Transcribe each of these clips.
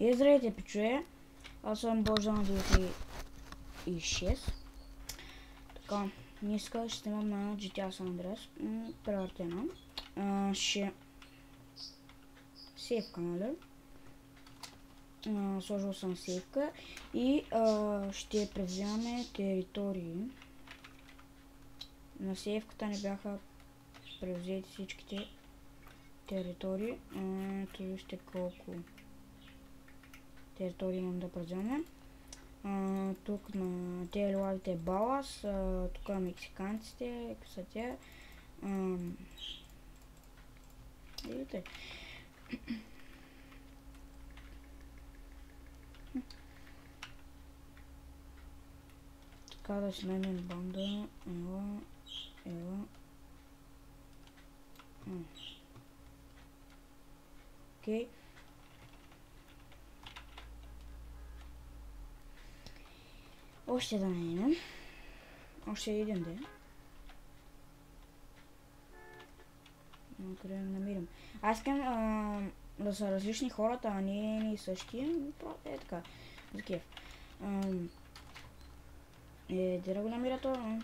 И здравейте, пичове. Аз съм Бождан 96. Така, днеска ще снимам на GTA San Andreas. Превъртена. Ще сейвка, нали? Сложил съм сейвка и ще превземаме територии. На сейвката не бяха превзети всичките територии. Това вижте колко територии имам да превземем. Тук на тези ладите е Балас, тук на мексиканците, какви са те. Видите? Така да си найдем банда. Ела. Окей. Още да найдем. Още един ден. Къде да намерим? Аз искам да са различни хората, а не едни и същи. Просто е така. За кеф. Де да го намеря това?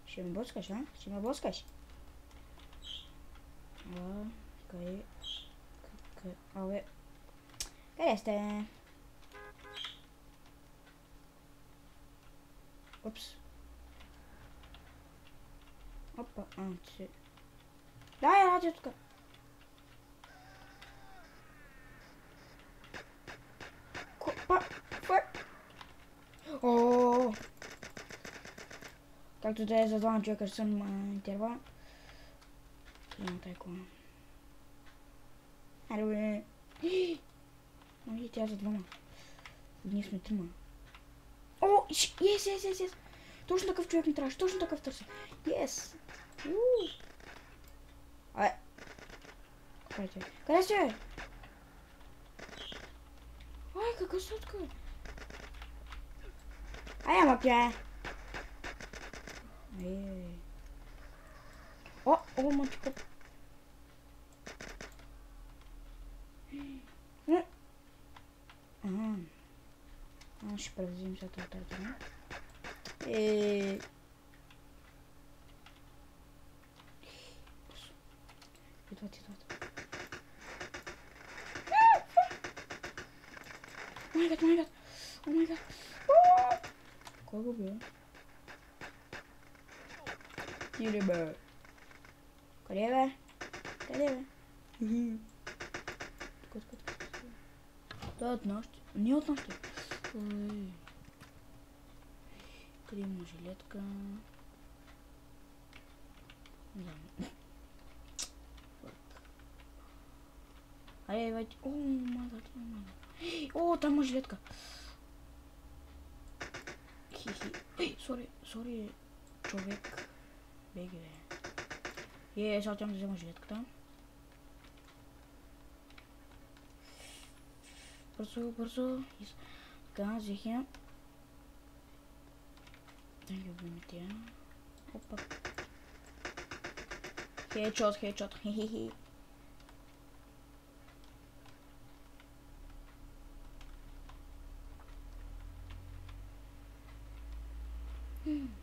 Ще ме блъскаш, а? Ще ме блъскаш. Къде? Абе. Къде сте? Упс. Опа, че... Дай, радио тук. Ооо. Както да е за двама човека, че съм интервал. Няма тая кола. Аре бе. Може тя за двама. Ние сме трима. О, yes. Точно такъв човек ми трябваше, точно такъв търся. Yes. Ай. Къде сте? Ай, какъв сладка. Ай, ама пя. О, мачка. Ще превзим за това търтане. Идват. О май гад. Кой го бил? Тире бе. Къде бе? Това е от нощи. Не от нощи. Къде има жилетка? Не знам. Айде, вайте. О, мазът. О, там има жилетка. Сори, човек. Беги, бе. Сега отивам да взема жилетката. Бързо. Така, взех я. Да ги убием тя. Опа. Хедшот. Хе-хе.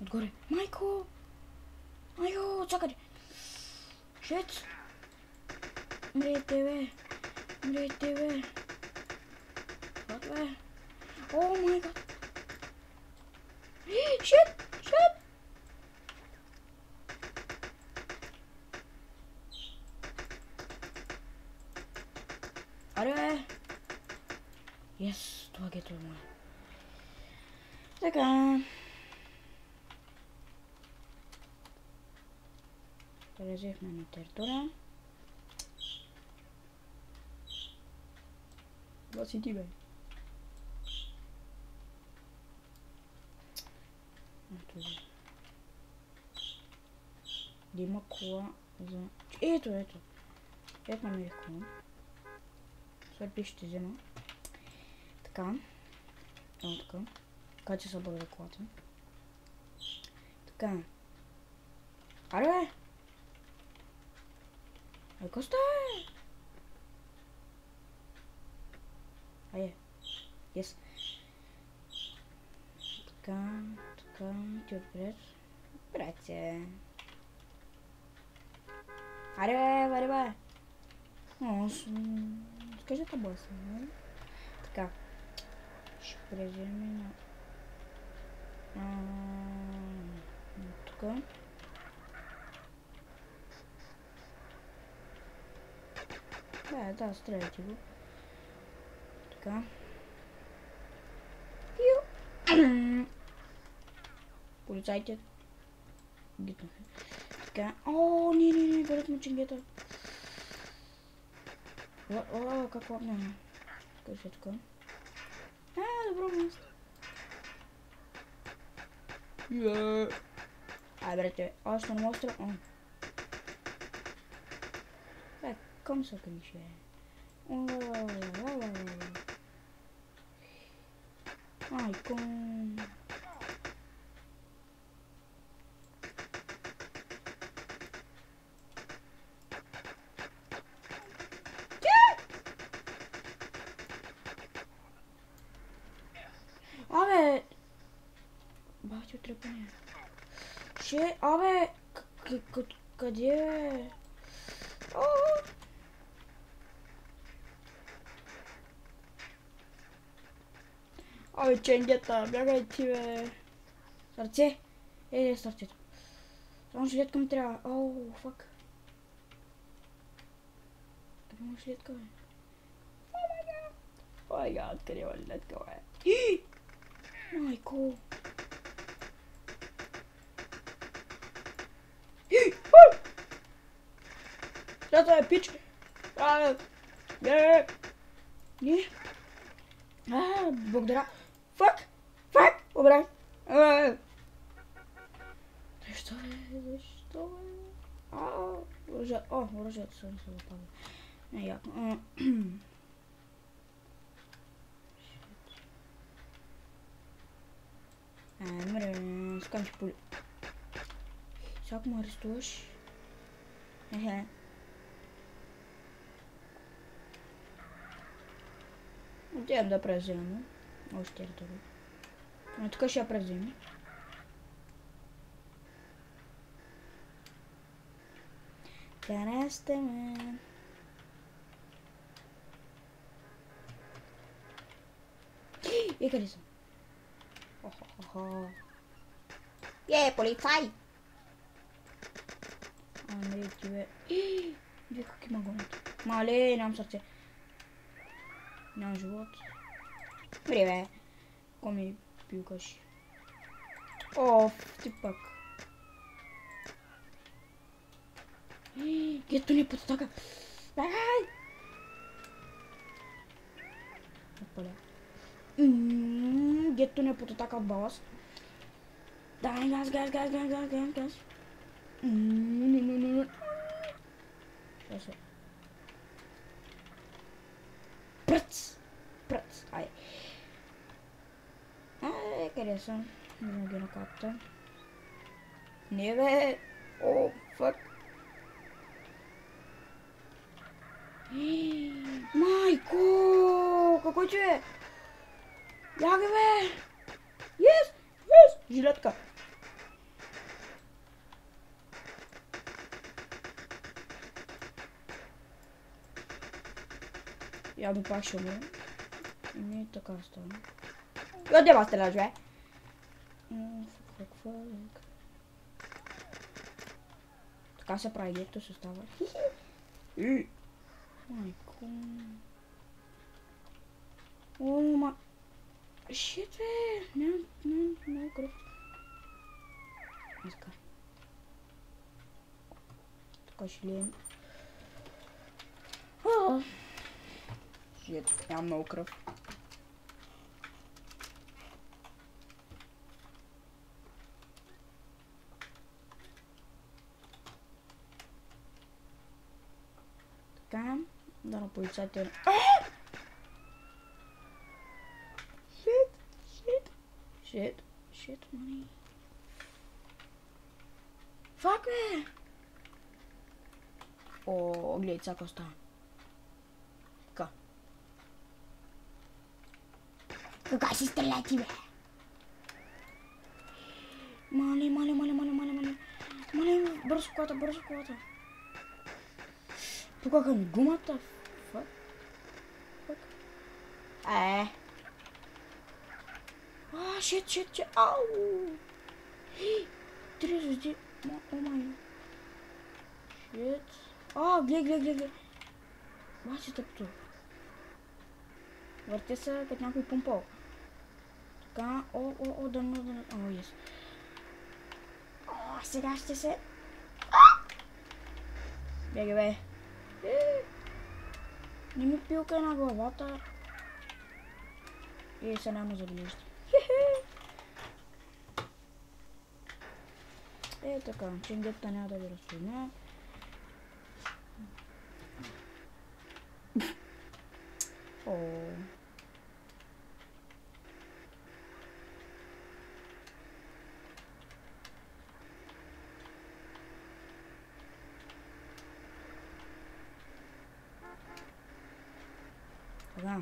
Отгоре. Майко, чакай. Шет. Мрете, бе. Вот, бе. О май гад. Шет. Аре, бе. Yes, това гето е мое. Така. Превзехме на територия. Това си ти, бе. Да има кола за... Ето. Ето намерих кола. Сега пише ще взема. Така. Така. Така че се бъде колата. Така. Аре, бе! Какво става? Айде. Yes. Така, ти отпред. Братя. Аре, варе, бе. Скажи това бъса, не? Така. Ще превземе на тук. Да, стреляйте го. Така. Полицайите. Гитнаха. Така. О, не, горят му ченгета. О, как лапна. Кажи така. Добро място. Брате, аз не мога да... Comme ça que je fais. Ai, con... Абе... Бахте трепане. Абе... Къде е? Абе, ченгета, бягай ти, бе. Сърце. Сърцето. Само жилетка ми трябва. Оу, фак. Къде има жилетка, бе? О май гад, къде има жилетка, бе? Майко. Зато е пич. Не. Благодаря. Фак! Обрай. Защо, бе? Оръжието се запали. Не, яко. Скам, че поли. Всяко ме арестуваш. Отивам да превземем. Още територия. Но тук ще я превземем. Къде сте, мен? Къде съм? Полицай! Не, ти бе. Вие как има гонят? Мале, нямам сърце. Нямам живот. Добре, бе. Ко ми пилкаш? Ти пак. Гето ни под атака. Бягай! Опаля. Гето ни под атака от баласт. Давай, газ. Що се? Пръц. Ай. Къде съм? Не ги на капта. Не, бе. Фак. Майко! Какво че? Бягай, бе! Yes! Жилетка. Явно пак ще умре. Не така стана. Къде ма стреляш, бе? Фак. Така се прави, дето се става. Майко. Шит, бе. Няма кръв. Иска. Така ще лием. Шит, няма много кръв. Така. Да, на полицайите. Shit, money. Fuck, бе! О, гледай, сега какво става. Така. Кога си стреля ти, бе? Мале. Бързо колата. Покаха ми гумата. Фак. Шит. Ау. Три звезди. О май. Шит. Гледай. Бачи тъпто. Върти се като някой помпол. Така. Дъно. Ес. Сега ще се... Бегай, бе. Не ми пилка на главата. И се няма забележите. Така, ченгета няма да ви разсъдня. Така.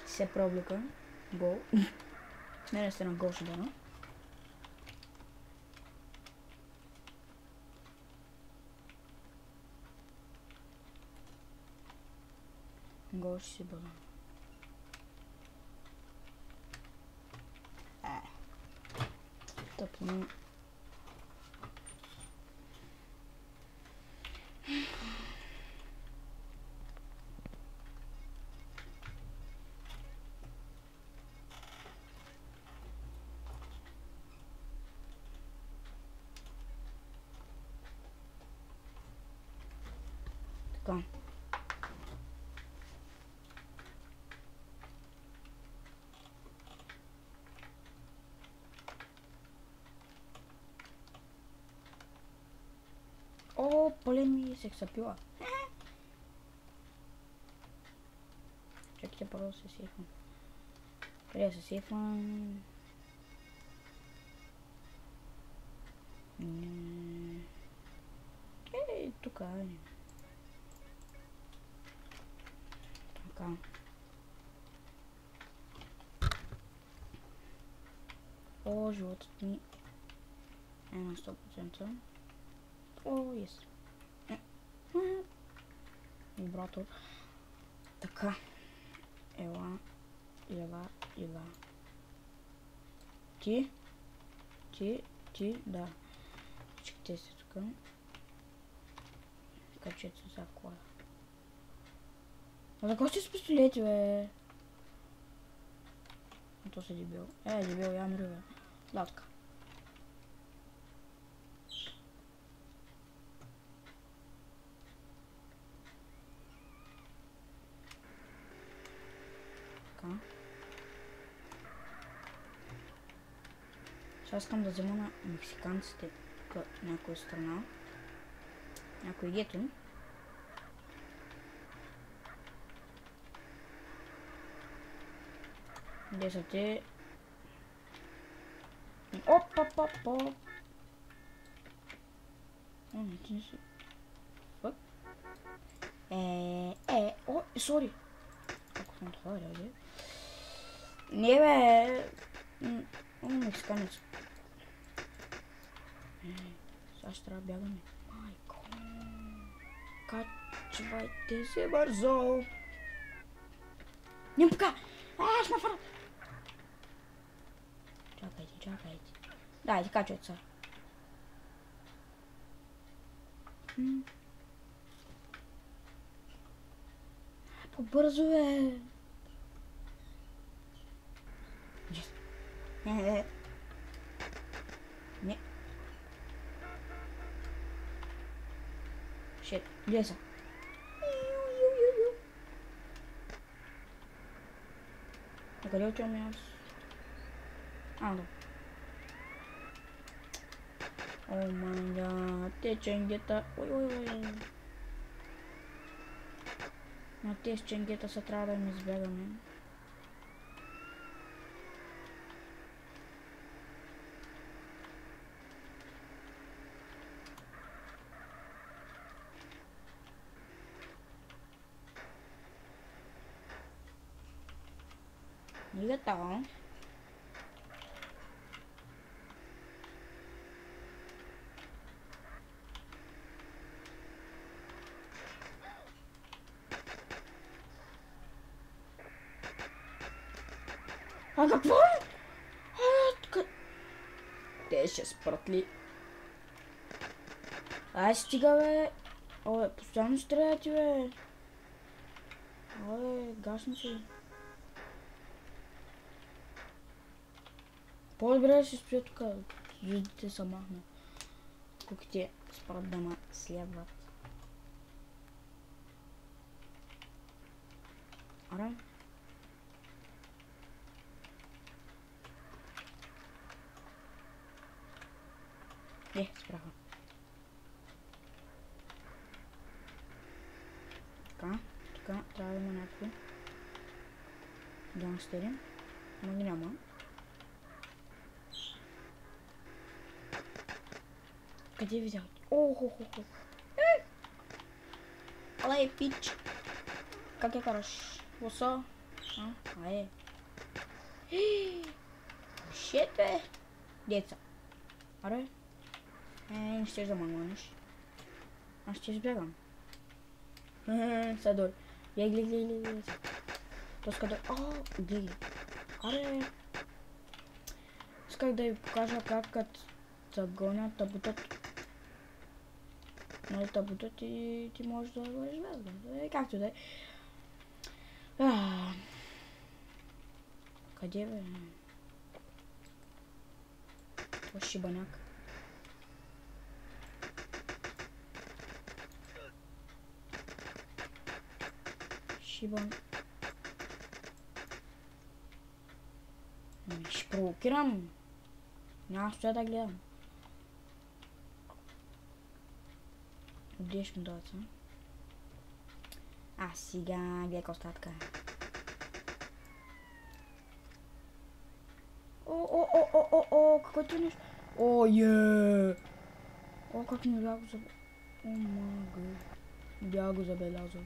Се проблика. Гол. Не сте на гол ще дано. Гол ще си бъда. Тъпно. Така. Пълен ми сексапила. Чакайте първо да се сейфвам. Къде да се сейфвам? Тук е. Така. Животът ми е на 100%. Ес. Брато. Така. Ела. Ти, да. Чекайте се тук. Качете се за кола. За какво сте с пистолети, бе? То се дебил. Дебил, я мрю, бе. Сладка. Така. Сега искам да взема на мексиканците тук някоя страна. Някой гето. Где са те? Оп. Не, ти не си. Фък. Сори. Ако съм това, бе. Не, бе. Мексиканец. Сега ще трябва да бягаме. Майко. Качвайте се бързо. Не пука. Ще ме фара. Чакайте. Дайте, качвайте се. По-бързо, бе. Не. Shit, где са? А къде отивам аз? Да. О май гад, те ченгета. Ой. На тези ченгета се трябва да им избягаме. 이겼다. А какво? Те ще спрат ли? Ай, стига, бе. Абе, постоянно стрелят, бе. Абе, гасни си. По-добре да си стоя тук. Звездите са махна. Куките спрат да ма следват. Аре? Спраха. Така, трябва да има някакво. Гангстери. Но ги няма. Къде видях? Охо-хо-хо. Алей, пич. Как я караш? Лосо? Ае. Шет, бе. Деца. Аре? Не щеш да ме гониш. Аз ще избягам. Сега дой. Гледай. Тоска дой. Гледай. Аре. Исках да ви покажа как като загонят табутът. Нали табутът и ти можеш да го извездам. Както да е. Къде, бе? Това шибаняк. Шибан. Ще провокирам. Няма стоя да гледам. Отдеш ми дойца. Сега гледай какво става така. Какво ти нещо? Как не бях го забелязал. Бях го забелязал.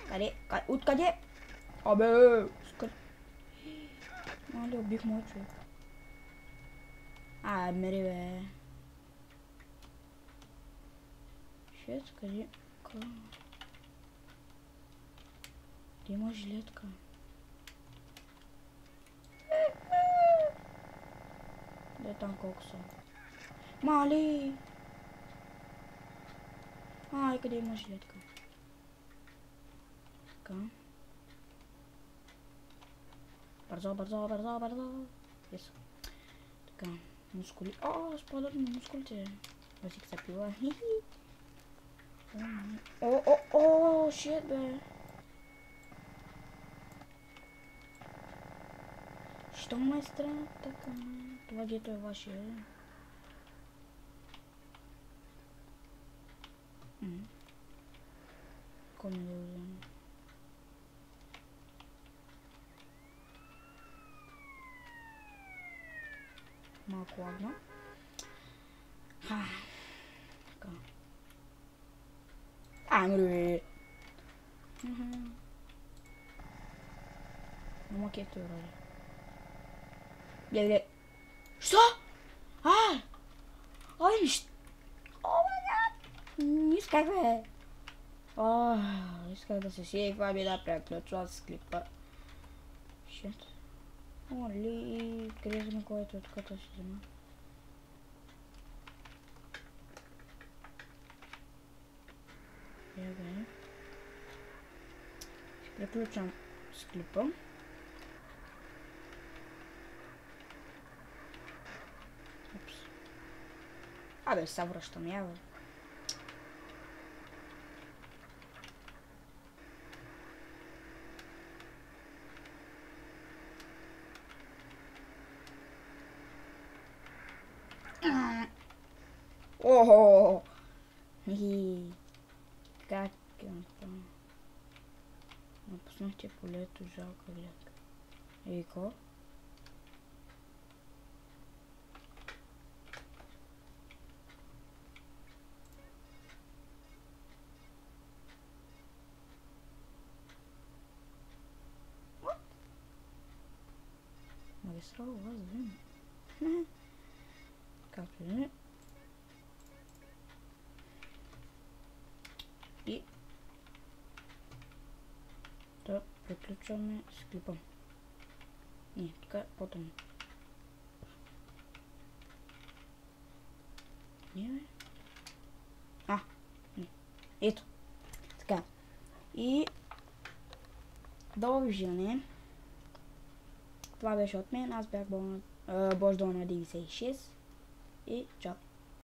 Къде? Откъде? Абе! Мали, убих мой човек. Мери, бе. Шет, къде? Где има жилетка? Да там колко са? Мали! Къде има жилетка? Така. Бързо. Yes. Така, мускули. Спадат ми мускулите. Басик са пила. Шит, бе. Що ме страна така? Това дето е ваше. Кой не да го взема? Малко ладно. Така. Ангри! Ама кето е ради. Гледай. Що? Нищо. Исках, бе. Исках да се сейфа, ми да преключва с клипа. Шит. Ли, къде взема което от като си взема? Бе. Ще преключвам с клипа. Сега връщам я, бе. Как е направо? Напуснахте полето, жалка гледка. Какво? срал вас, блин. Както и да е. И да приключваме с клипа. Не, така потом. Не, бе. Не. Ето. Така. И довиждане. Това беше от мен. Аз бях Бождана 96. И чао.